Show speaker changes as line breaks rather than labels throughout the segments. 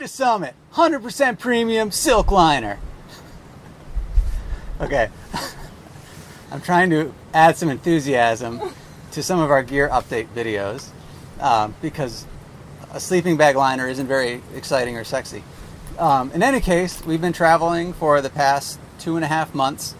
Sea Summit, 100% premium silk liner. Okay, I'm trying to add some enthusiasm to some of our gear update videos because a sleeping bag liner isn't very exciting or sexy. In any case, we've been traveling for the past 2.5 months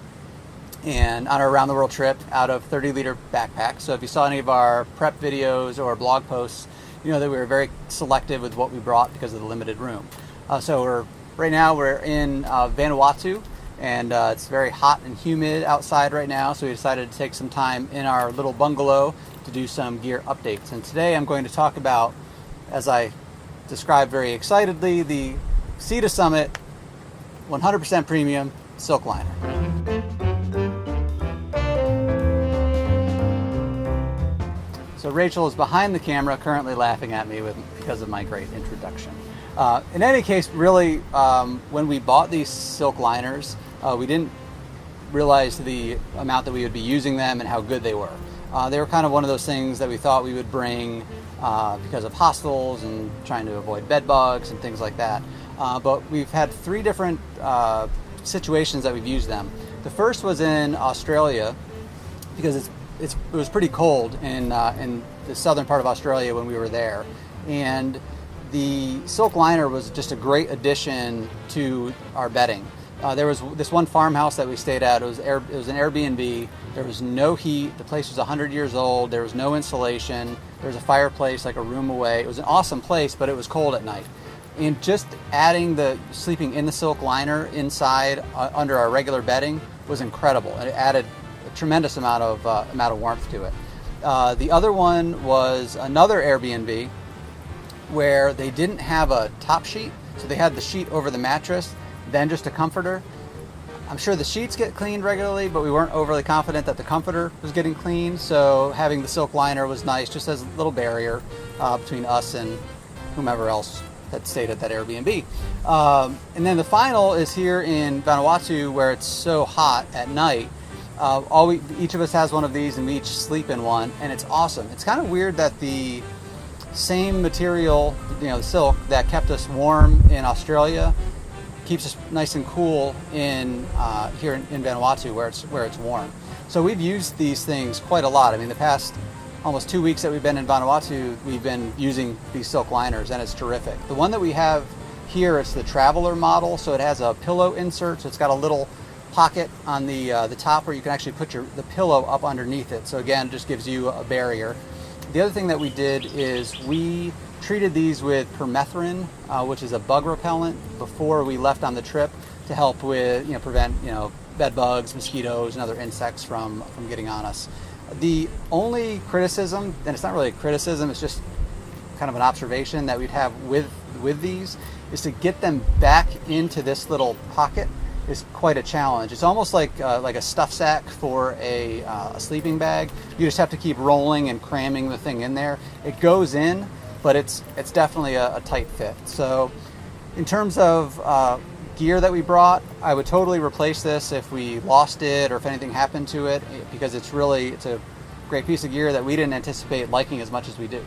and on our around the world trip out of 30-liter backpacks. So if you saw any of our prep videos or blog posts, you know that we were very selective with what we brought because of the limited room. Right now we're in Vanuatu, and it's very hot and humid outside right now, so we decided to take some time in our little bungalow to do some gear updates. And today I'm going to talk about, as I described very excitedly, the Sea Summit 100% premium silk liner. So Rachel is behind the camera currently laughing at me because of my great introduction. In any case, really, when we bought these silk liners, we didn't realize the amount that we would be using them and how good they were. They were kind of one of those things that we thought we would bring because of hostels and trying to avoid bed bugs and things like that. But we've had 3 different situations that we've used them. The first was in Australia because it was pretty cold in the southern part of Australia when we were there, and the silk liner was just a great addition to our bedding. There was this one farmhouse that we stayed at. It was an Airbnb. There was no heat. The place was 100 years old. There was no insulation. There was a fireplace like a room away. It was an awesome place, but it was cold at night. And just adding sleeping in the silk liner inside under our regular bedding was incredible, and it added a tremendous amount of warmth to it. The other one was another Airbnb where they didn't have a top sheet, so they had the sheet over the mattress, then just a comforter. I'm sure the sheets get cleaned regularly, but we weren't overly confident that the comforter was getting cleaned, so having the silk liner was nice, just as a little barrier between us and whomever else that stayed at that Airbnb. And then the final is here in Vanuatu, where it's so hot at night. Each of us has one of these, and we each sleep in one, and it's awesome. It's kind of weird that the same material, the silk that kept us warm in Australia, keeps us nice and cool here in Vanuatu, where it's warm. So we've used these things quite a lot. I mean, the past almost 2 weeks that we've been in Vanuatu, we've been using these silk liners, and it's terrific. The one that we have here is the Traveler model, so it has a pillow insert, so it's got a little pocket on the top where you can actually put the pillow up underneath it. So again, it just gives you a barrier. The other thing that we did is we treated these with permethrin, which is a bug repellent, before we left on the trip to help with prevent bed bugs, mosquitoes, and other insects from getting on us. The only criticism, and it's not really a criticism, it's just kind of an observation that we'd have with these, is to get them back into this little pocket is quite a challenge. It's almost like a stuff sack for a sleeping bag. You just have to keep rolling and cramming the thing in there. It goes in, but it's definitely a tight fit. So in terms of gear that we brought, I would totally replace this if we lost it or if anything happened to it, because it's a great piece of gear that we didn't anticipate liking as much as we do.